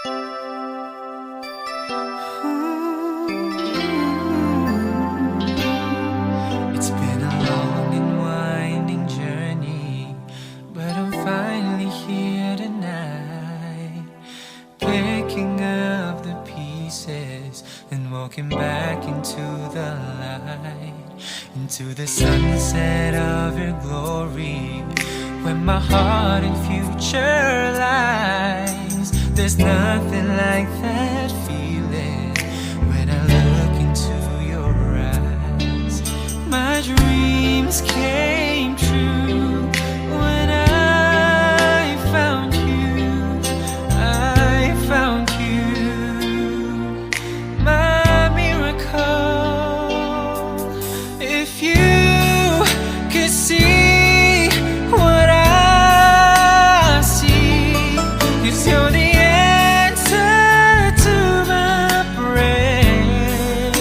It's been a long and winding journey, but I'm finally here tonight, picking up the pieces and walking back into the light, into the sunset of your glory, where my heart and future lies. There's nothing like that feeling when I look into your eyes. My dreams came true when I found you. I found you, my miracle. If you could see what I see, 'cause you're the answer to my prayers.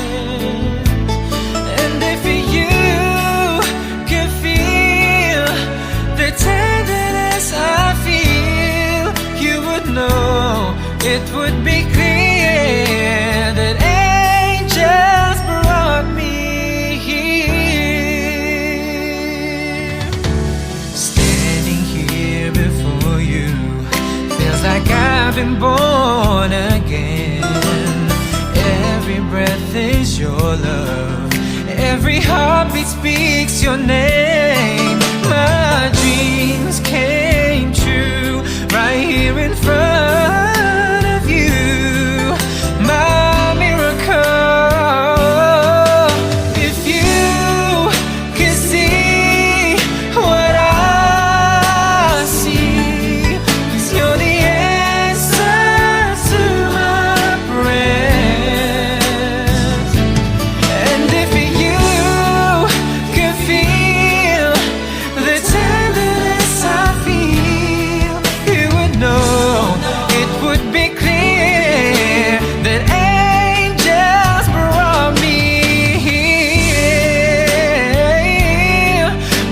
And if you could feel the tenderness I feel, you would know it would be clear that angels brought me here. Standing here before you feels like I've been born again. Every breath is your love, every heartbeat speaks your name. My dreams came true right here in front of you, my miracle. If you could see what I see, 'cause you're the answer to my prayers. And if you could feel the tenderness I feel, you would know it would be clear that angels brought me here,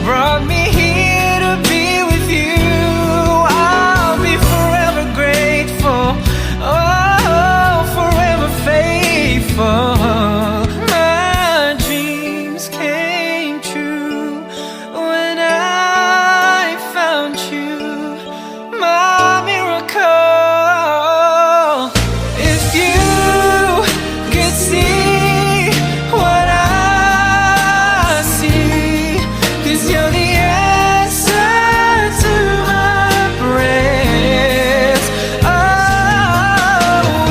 brought me here to be with you. I'll be forever grateful, oh, forever faithful. My dreams came true when I found you, my miracle. If you could see what I see, 'cause you're the answer to my prayers. Oh,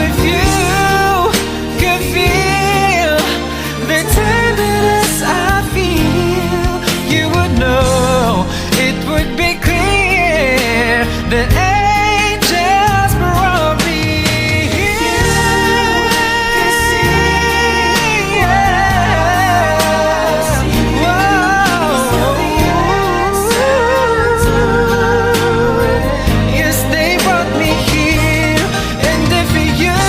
if you could feel the tenderness I feel, you would know it would be clear that angels brought me here. Yes, they brought me here. And if you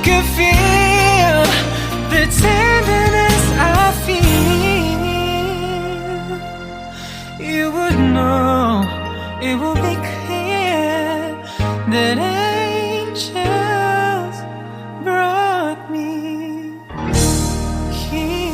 could feel the tenderness I feel, you would know it will be clear that angels brought me here.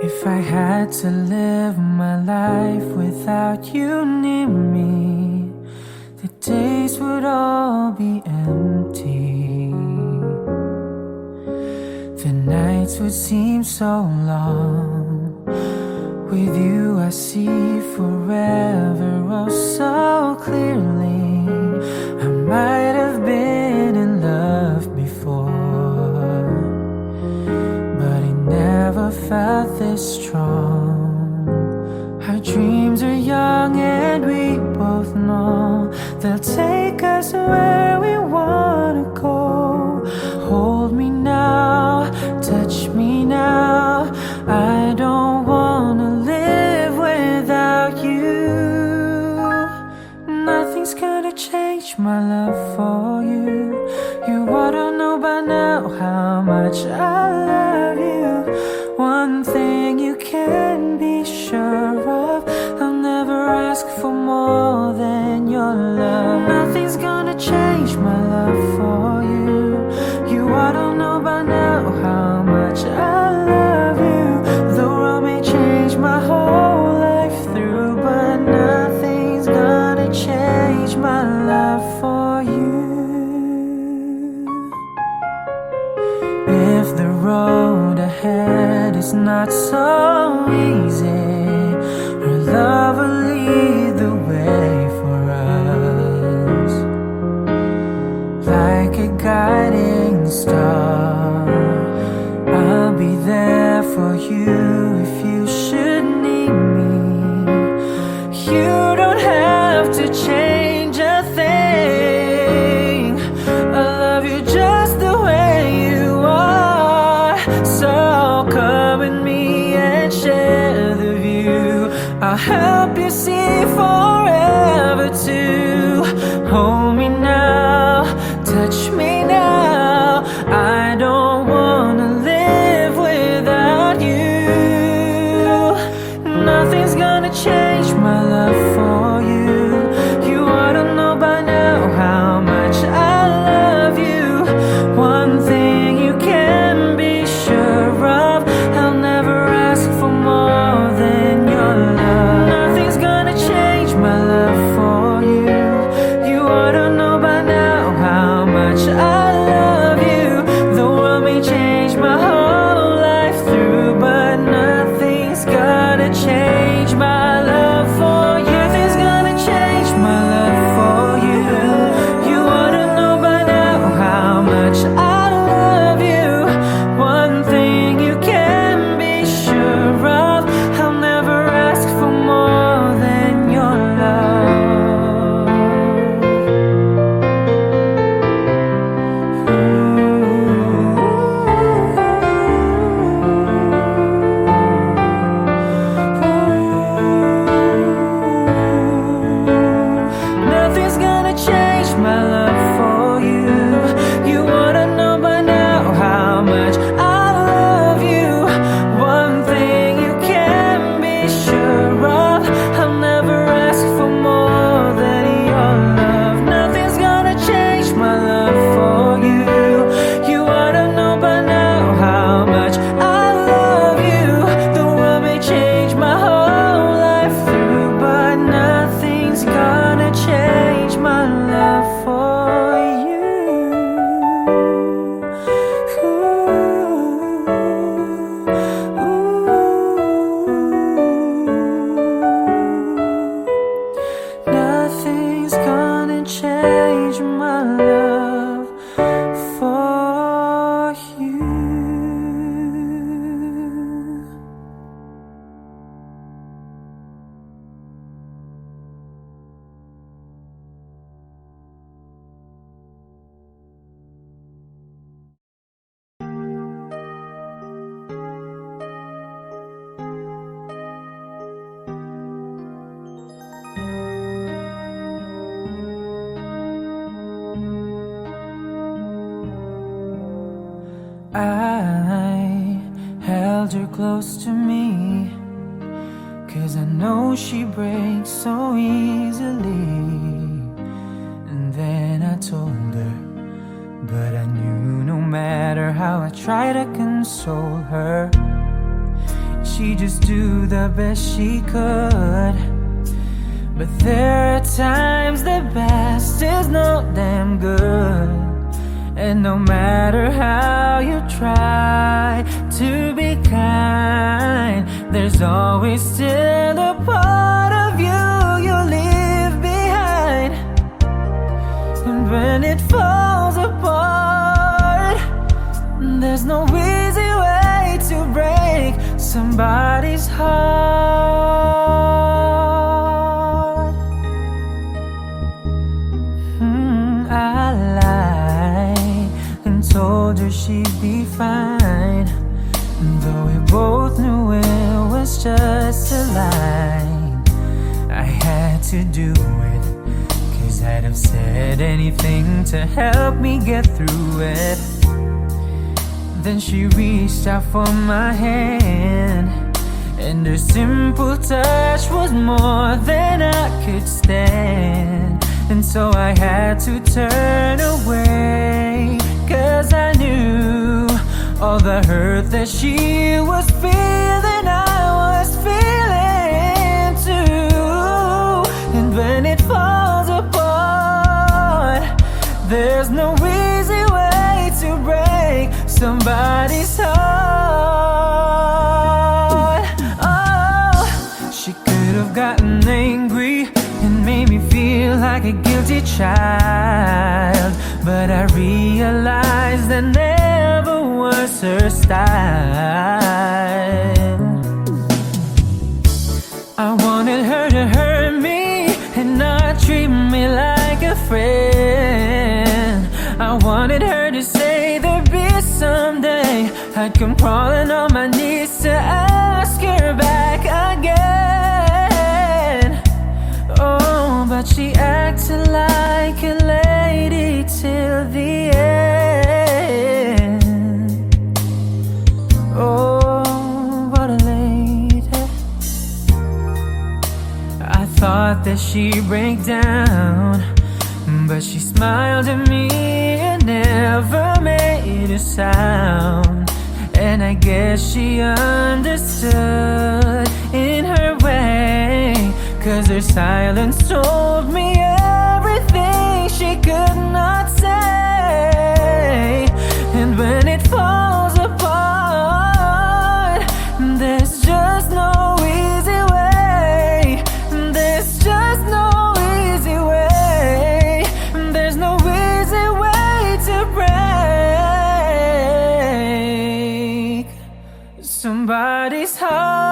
If I had to live my life without you near me, the days would all be empty. The nights would seem so long. With you I see forever oh so clearly. I might have been in love before, but I never felt this strong. Our dreams are young and we both know they'll take us where we wanna go. Hold me now, by now how much I love you. One thing you can be sure of, I'll never ask for more than your love. Nothing's gonna change my love for you. You ought to know by now how much I love you. The world may change my whole life through, but nothing's gonna change my love for you. If the road ahead is not so easy, her love will lead the way for us, like a guiding star. I'll be there for you if you should need me. You don't have to change a thing. I love you just the way you are. So come with me and share the view. I'll help you see forever too. Hold me now, touch me now. I don't wanna live without you. Nothing's gonna change my love for you. You ought to know by now how much I love you. One thing you can be sure of, I'll never ask for more than your love. Nothing's gonna change my love for you. You ought to know by now how much I love you. The world may change my whole life through, but nothing's gonna change my love for you. Nothing's gonna change my love for you. You ought to know by now how much I love you. One thing you can be sure of, I'll never ask for more than your love. Nothing's gonna change my love for you. You wanna know by now how much I love you. One thing you can be sure of, I'll never ask for more than your love. Nothing's gonna change my love for you. You wanna know by now how much I love you. The world may change my whole life through, but nothing's gonna change my love for you. Nothing's gonna change my love for you. I held her close to me, 'cause I know she breaks so easily. And then I told her, but I knew no matter how I tried to console her, she'd just do the best she could. But there are times the best is not damn good. And no matter how you try to be kind, there's always still a part of you you leave behind. And when it falls apart, there's no easy way to break somebody's heart. I lied and told her she'd be fine, though we both knew it was just a lie. I had to do it, 'cause I'd have said anything to help me get through it. Then she reached out for my hand, and her simple touch was more than I could stand. And so I had to turn away, 'cause I knew all the hurt that she was feeling, I was feeling too. And when it falls apart, there's no easy way to break somebody's heart. Oh, she could have gotten angry and made me feel like a guilty child, but I realized that never was her style. I wanted her to hurt me and not treat me like a friend. I wanted her to say there'd be someday I'd come crawling on my knees to ask her back again. Oh, but she acted like a lady till the end. Oh, what a lady. I thought that she'd break down, but she smiled at me and never made a sound. And I guess she understood in her way, 'cause her silence told me everything she could not say. And when it falls apart, there's just no easy way. There's just no easy way. There's no easy way to break somebody's heart.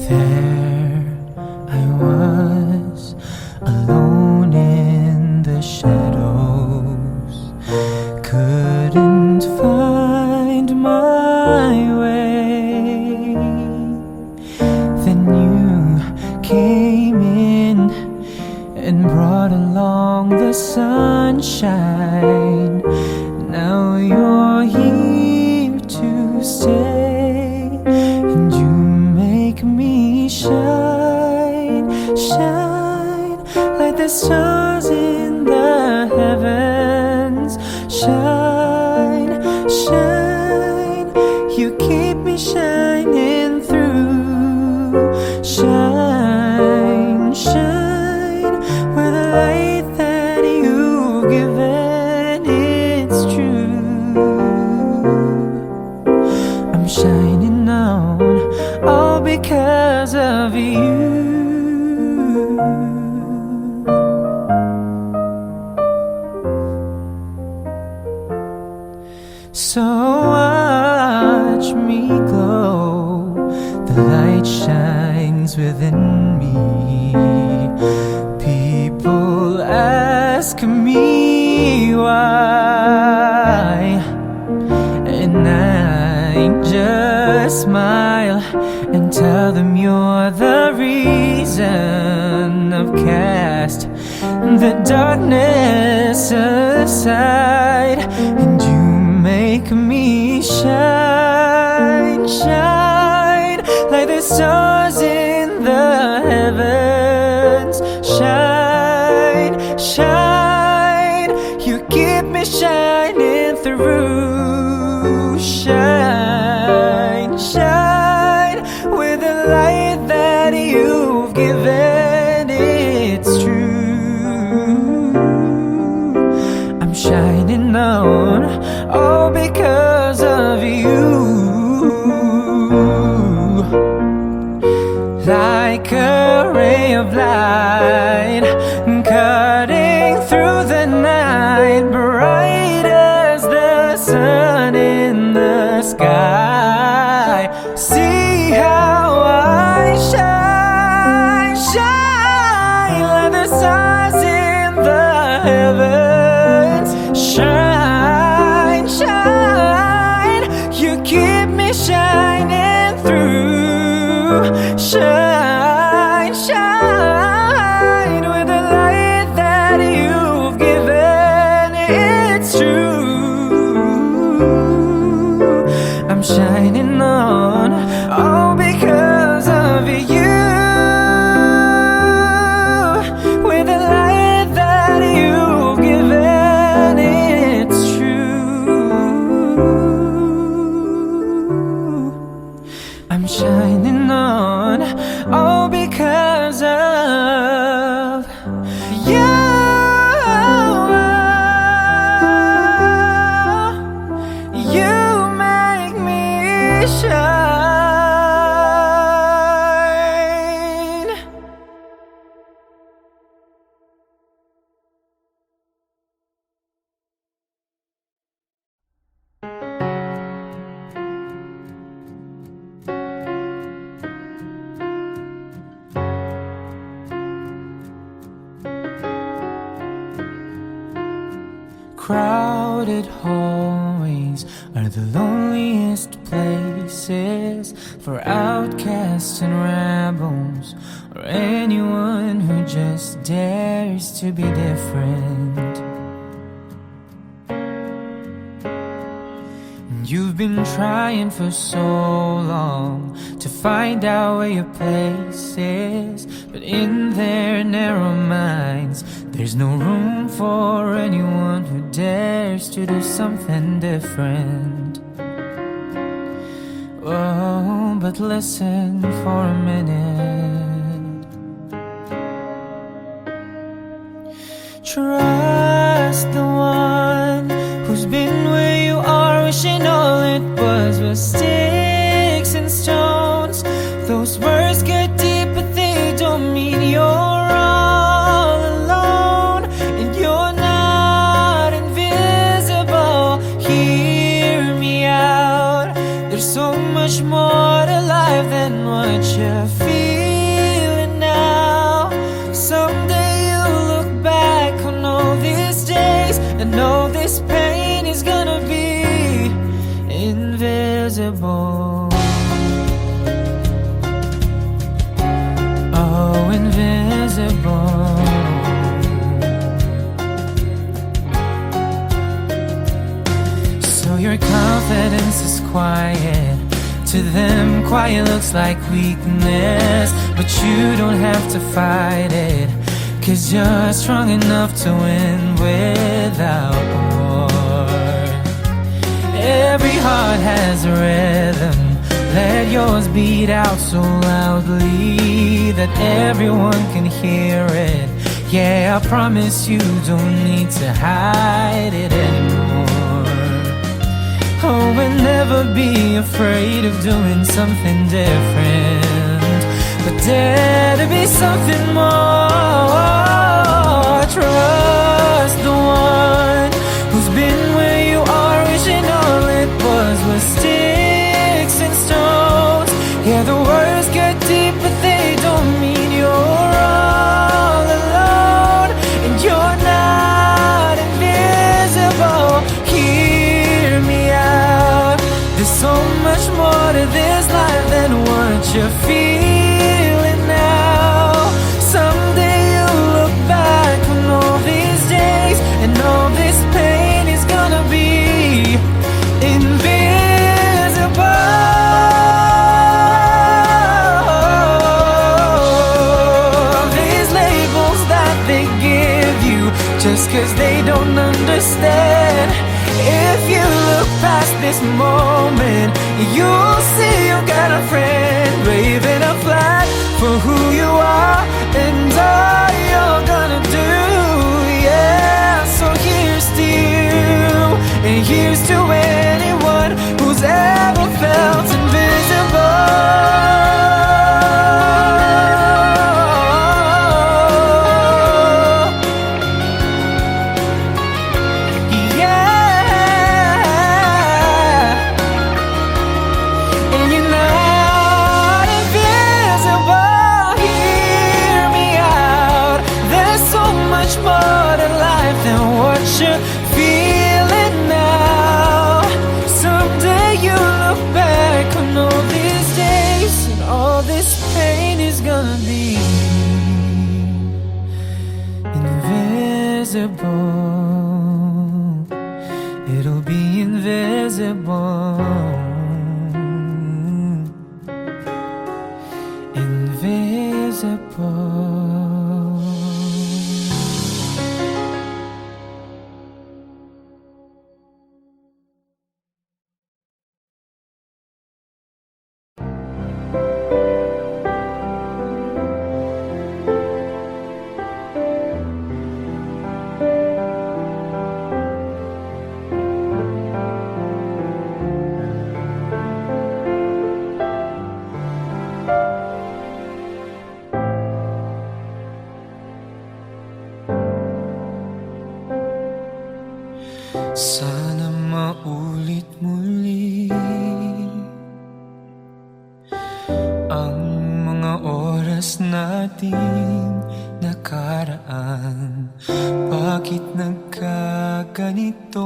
There I was, alone in the shadows, couldn't find my way. Then you came in and brought along the sunshine. Now you're here to stay, and you make me shine, shine like the stars in the heavens. Shine, shine, you keep me shining through. Shine, shine, with the light that you've given, it's true. I'm shining on, all because of you. So watch me glow, the light shines within me. People ask me why, and I just smile and tell them you're the reason I've cast the darkness aside, and you make me shine, shine like the stars in the heavens. Shine, shine, you keep me shining through. Shine, shine, with the light that you've given, it's true. I'm shining on, all because of you. Like a ray of light, cutting through the night, bright as the sky. See how I shine, shine like the stars in the heavens. Shine, shine, you keep me shining through. Shine, shine with the light that you've given. It's true, I'm shining on, all because of you. With the light that you've given, it's true, I'm shining on, all because of you. You make me shine. Crowded hallways are the loneliest places for outcasts and rebels, or anyone who just dares to be different. And you've been trying for so long to find out where your place is, but in their narrow minds there's no room for anyone who dares to do something different. Oh, but listen for a minute. Trust the one who's been where you are, wishing all it was sticks and stones. Those words get deep, but they don't mean you're all alone, and you're not invisible. Hear me out. There's so much more to life than what you're feeling now. Someday you'll look back on all these days and know this pain is gonna be invisible. Oh, invisible. So your confidence is quiet. To them, quiet looks like weakness, but you don't have to fight it, 'cause you're strong enough to win without war. Every heart has a rhythm. Let yours beat out so loudly that everyone can hear it. Yeah, I promise you don't need to hide it anymore. Oh, and never be afraid of doing something different, but dare to be something more. Trust the one who's been where you are, wishing all it was sticks and stones. Yeah, the words get deep, but they don't mean you're all alone, and you're not invisible. Hear me out. There's so much more to this life than what you're feeling now. Someday you'll look back on all these days and all this pain is gonna be invisible. These labels that they give you just 'cause they don't understand. If you look past this moment, you'll see you got a friend waving a flag for who you are and all you're gonna do. Yeah, so here's to you, and here's to anyone who's ever felt invisible. invisible. It'll be invisible. Invisible. Sana maulit muli ang mga oras nating nakaraan. Bakit nagkaganito?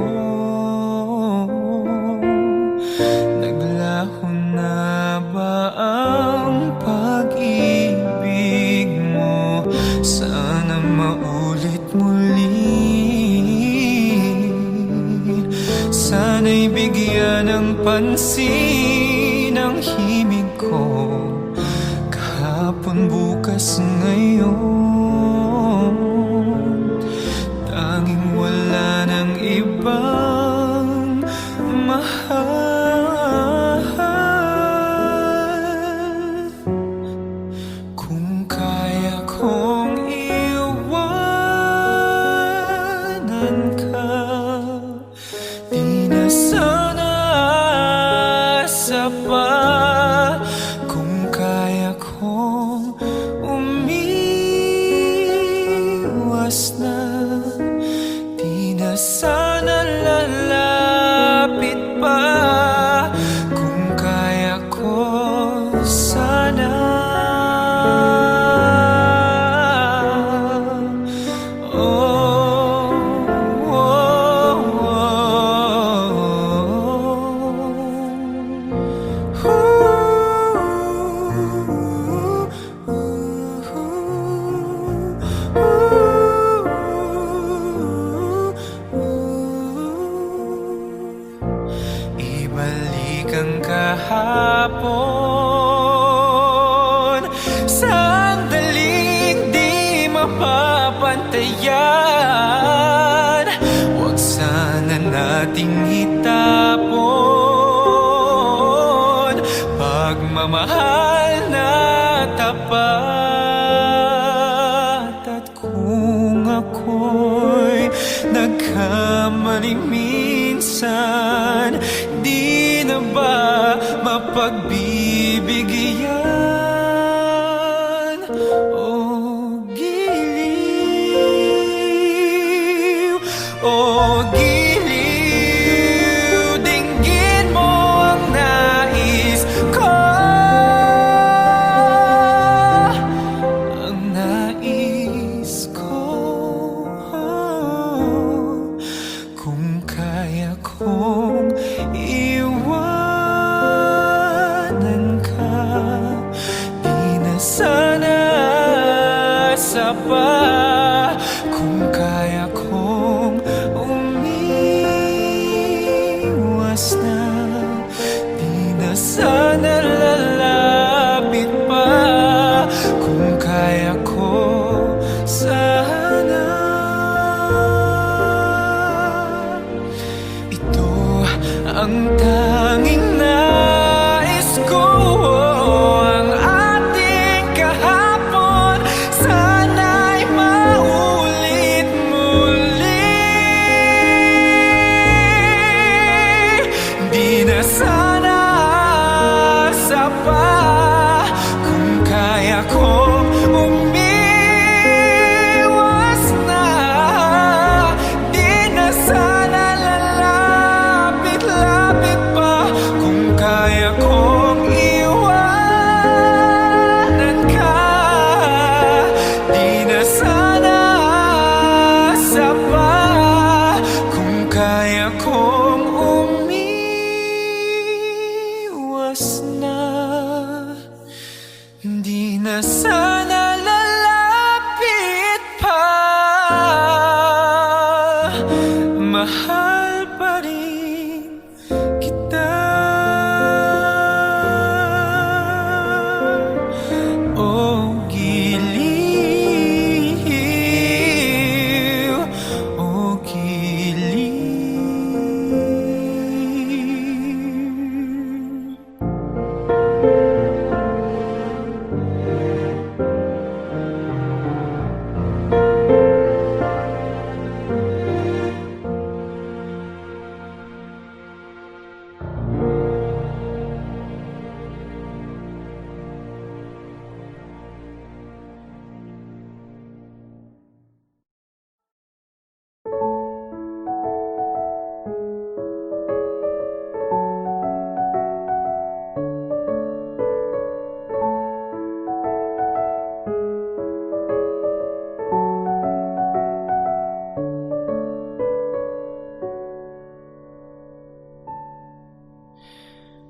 Naglaho na ba ang pag-ibig mo? Sana maulit muli. Sana'y bigyan ng pansin ang himig ko. Kahapon, bukas, ngayon, tanging wala ng ibang mahal. Kung kaya kong iwanan ka, di na sana asa pa. Kung kaya kong umiwas na, di na sana lalapit pa. Kung kaya ko sana, ibalik ang kahapon, sandaling di mapapantayan. Huwag sana nating itapon pagmamahal na tapat. At kung ako'y nagkamali minsan, di na ba mapagbibigyan? O giliw, o giliw, dinggin mo ang nais ko. Ang nais ko, kung kaya kong iwanan ka, di na sana asa pa. Kung kaya kong umiwas na, di na sana lalapit pa. Kung kaya ko sana, ito ang tanging nais ko. Ang ating kahapon, sana'y maulit muli. Di na sana asa pa. Kung kaya kong umiwas na, di na sana lalapit-lapit pa. Kung kaya kong iwanan ka, di na sana asa pa. Kung kaya kong umiwas na, di na sana lalapit pa.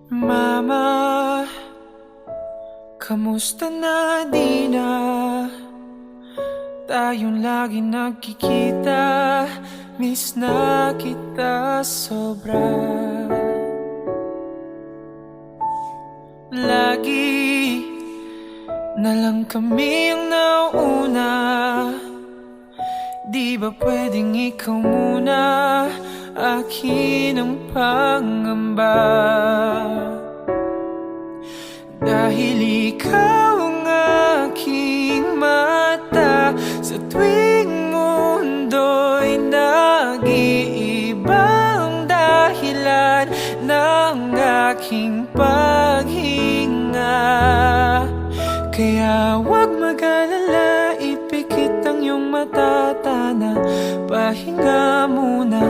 Mama, kamusta na di na tayong lagi nagkikita? Miss na kita sobra. Lagi na lang kami ang nauuna. Di ba pwedeng ikaw muna? Akin ang pangamba. Dahil ikaw ang aking mata sa tuwing mundo'y nag-iiba ang dahilan ng aking paghinga. Kaya huwag mag-alala, ipikit ang iyong mata, tana, pahinga muna.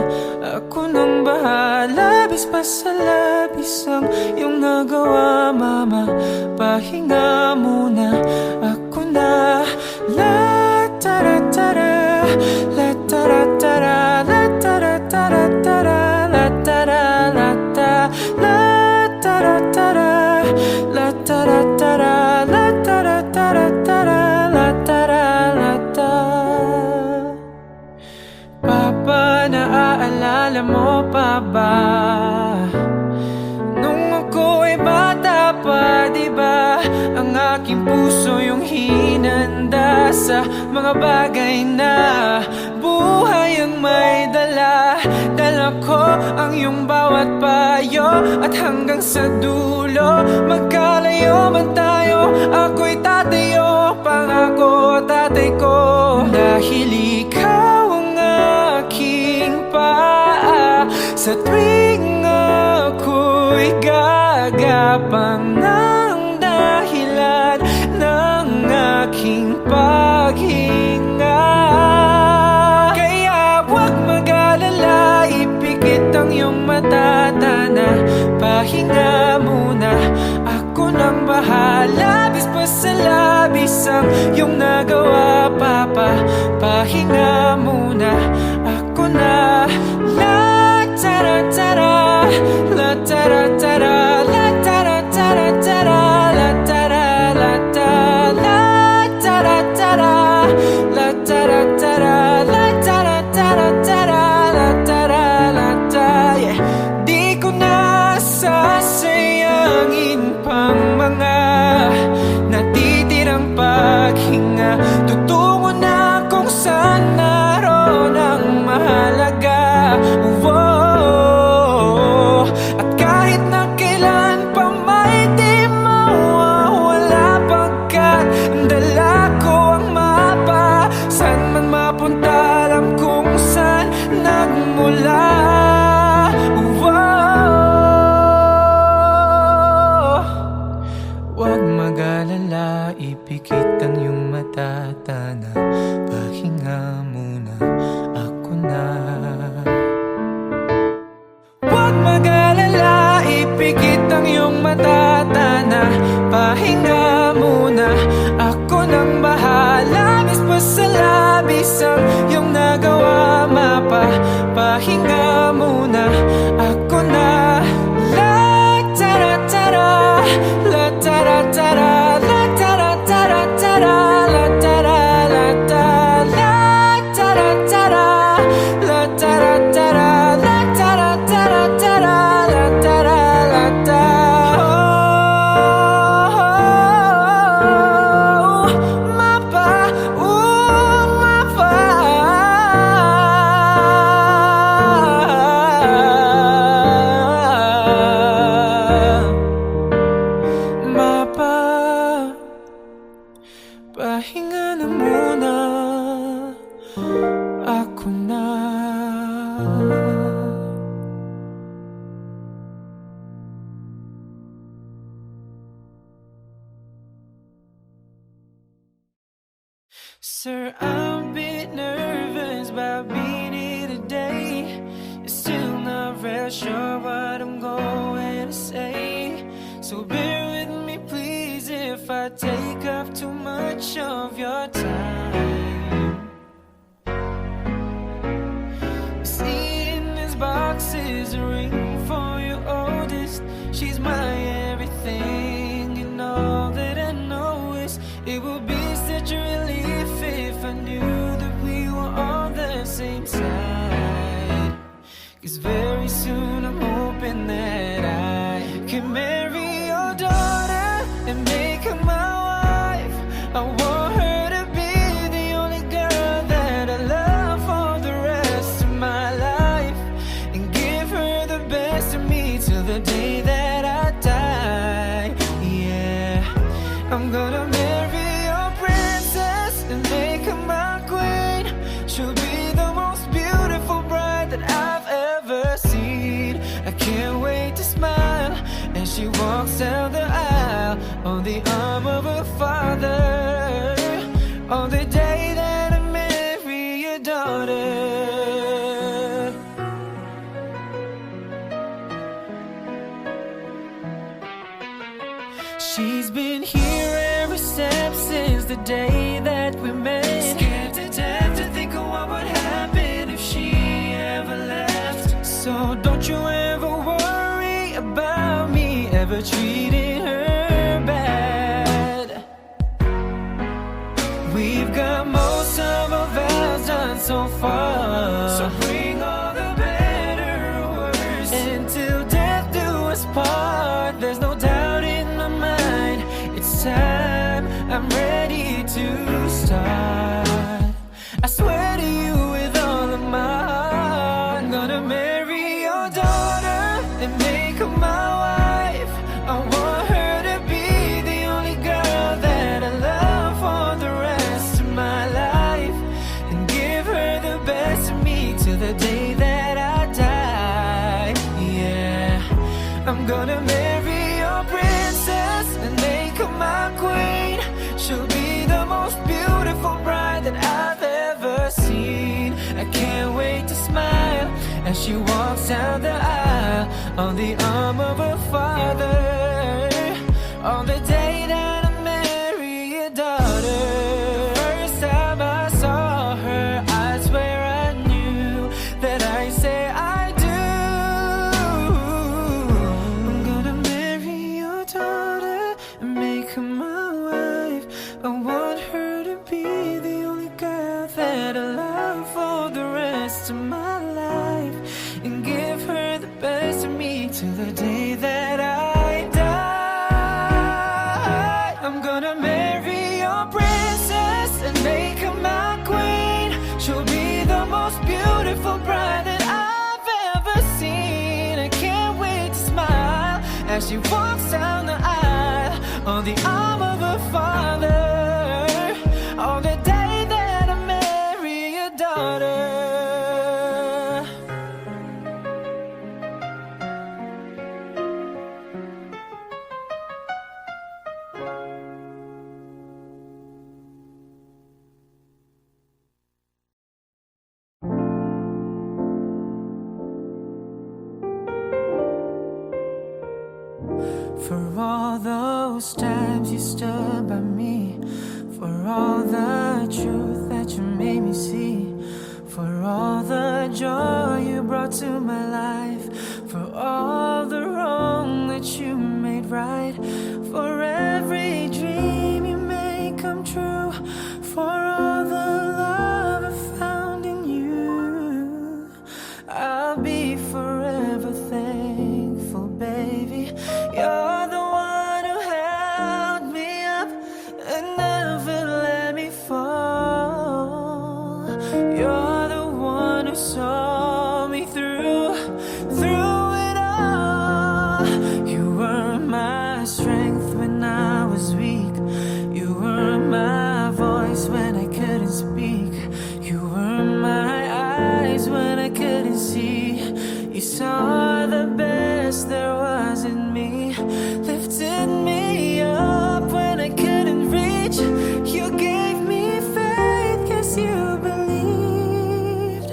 Ako nang bahala, bis pa sa labis ang iyong nagawa, mama. Pahinga muna, ako na. La tara tara, la tara tara, la tara tara tara, la tara la ta, la tara tara, la tara tara, la tara tara tara, la tara la ta. Papa, naaalala mo pa ba nung ako ay bata pa, diba? Ang aking puso yung hinanda sa mga bagay na buhay ang may dala. Dala ko ang iyong bawat payo at hanggang sa dulo, magkalayo man tayo, ako'y tatayo, pangako tatay ko. Dahil ikaw ang aking paa sa tuwing ako'y gagapang ng dahilan ng aking paghinga. Kaya huwag mag-alala, ipikit ang iyong mata, tana, pahinga muna. Ako nang bahala, bis pa sa labis ang iyong nagawa, papa. Pahinga muna, ako na. La tara tara, la tara tara, la tara tara tara, la tara la ta, la tara tara, la tara tara, la tara tara tara, la tara la ta. Yeah. Di ko na sasayangin pang mga natitirang paghinga. Tutungo na kung saan naroon ang mahalaga. Whoa. At kahit na kailan pa may di mawawala, pagkat dala ko ang mapa. Saan man mapunta, alam kung saan nagmula. Huwag mag-alala, ipikit ang iyong mata, tana, pahinga muna, ako na. Huwag mag-alala, ipikit ang iyong mata, tana, pahinga muna. Ako nang bahala, bis pa sa labis ang iyong nagawa, mapa. Pahinga muna, ako na. La tara tara, la tara tara, la tara tara tara, la tara la ta, la tara tara, la tara tara, la tara tara tara, la tara la ta. Oh, mapa, mapa. Mapa, pahinga na muna, ako na. Sir, I'm a bit nervous about being here today. Still not real sure what I'm going to say. So bear with me please if I take up too much of your time. See in this box is a ring for your oldest. She's my hoping that I can marry your daughter and make her my wife. I want her to be the only girl that I love for the rest of my life, and give her the best of me till the day that I die. Yeah, I'm gonna marry your princess and make her my queen. She'll be the most beautiful bride that I've ever seen. I can't wait to smile as she walks down the aisle on the arm of her father, on the day that I marry your daughter. She's been here every step since the day that we met. Scared to death to think of what would happen if she ever left. So don't you ever worry about me ever treating her bad. We've got most of our vows done so far, so bring all the better or worse. Until death do us part, there's no doubt in my mind. It's time, I'm ready to start. I swear to you with all of my heart, I'm gonna marry your daughter and make her my wife. I want her to be the only girl that I love for the rest of my life, and give her the best of me till the day that I die. Yeah, I'm gonna marry your princess and make her my queen. She'll be the most beautiful bride that I've ever seen. I can't wait to smile as she walks down the aisle on the arm of her father, on the day that I marry your daughter. The first time I saw her, I swear I knew that I say I do. I'm gonna marry your daughter and make her my wife. I want her to be the only girl that I love for the rest of my life, and give her the best of me till the day that I die. I'm gonna marry your princess and make her my queen. She'll be the most beautiful bride that I've ever seen. I can't wait to smile as she walks down the aisle on the arm of her father, on the day that I marry your daughter. For all those times you stood by me, for all the truth that you made me see, for all the joy you brought to my life, for all the wrong that you made right, for every dream you made come true, for all the love I found in you. I'll be forever thankful, baby. You're the one who held me up and never let me fall. You're the one who saw me through it all. You were my strength when I was weak. You were my voice when I couldn't speak. You were my eyes when I couldn't see. You saw the best there was in me, lifted me up when I couldn't reach. You gave me faith 'cause you believed.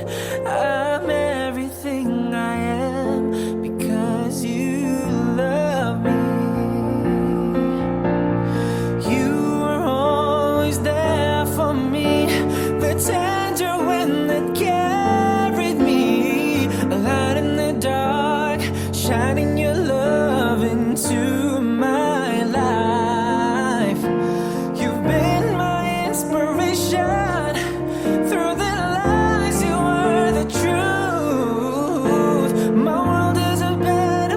I'm everything I am because you love me. You were always there for me, the tender wind that carried me, a light in the dark, shining your love into my life. You've been my inspiration. Through the lies, you were the truth. My world is a better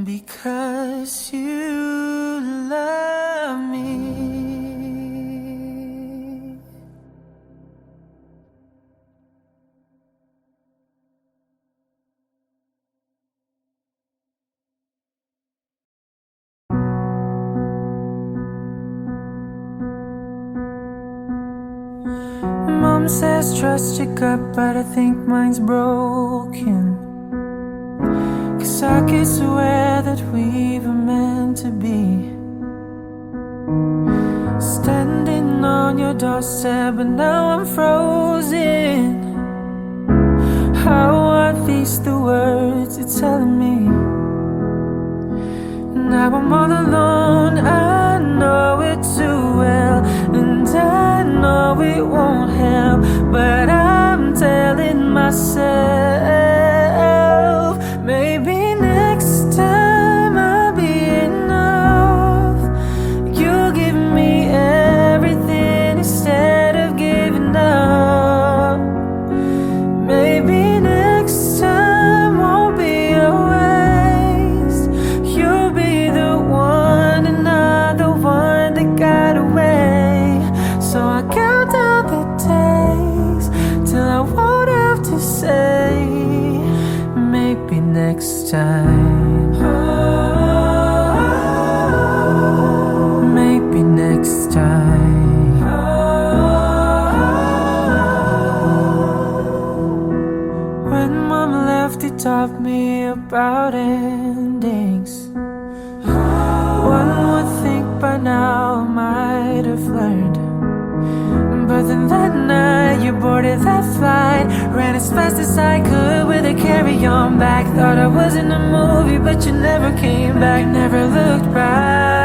because you love me. Mom says trust your gut, but I think mine's broken. 'Cause I could swear that we were meant to be. Standing on your doorstep, but now I'm frozen. How are these the words you're telling me? Now I'm all alone, I know it too well, and I know it won't help, but I'm telling myself, maybe next time I'll be enough. You give me everything instead of giving up. Maybe next time won't be a waste. You'll be the one and not the one that got away. So I count down the days till I won't have to say, maybe next time. Maybe next time. When Mom left, it taught me about endings. One would think by now I might have learned, but then that night you boarded that flight, ran as fast as I could with a carry-on bag. Thought I was in a movie, but you never came back, never looked back.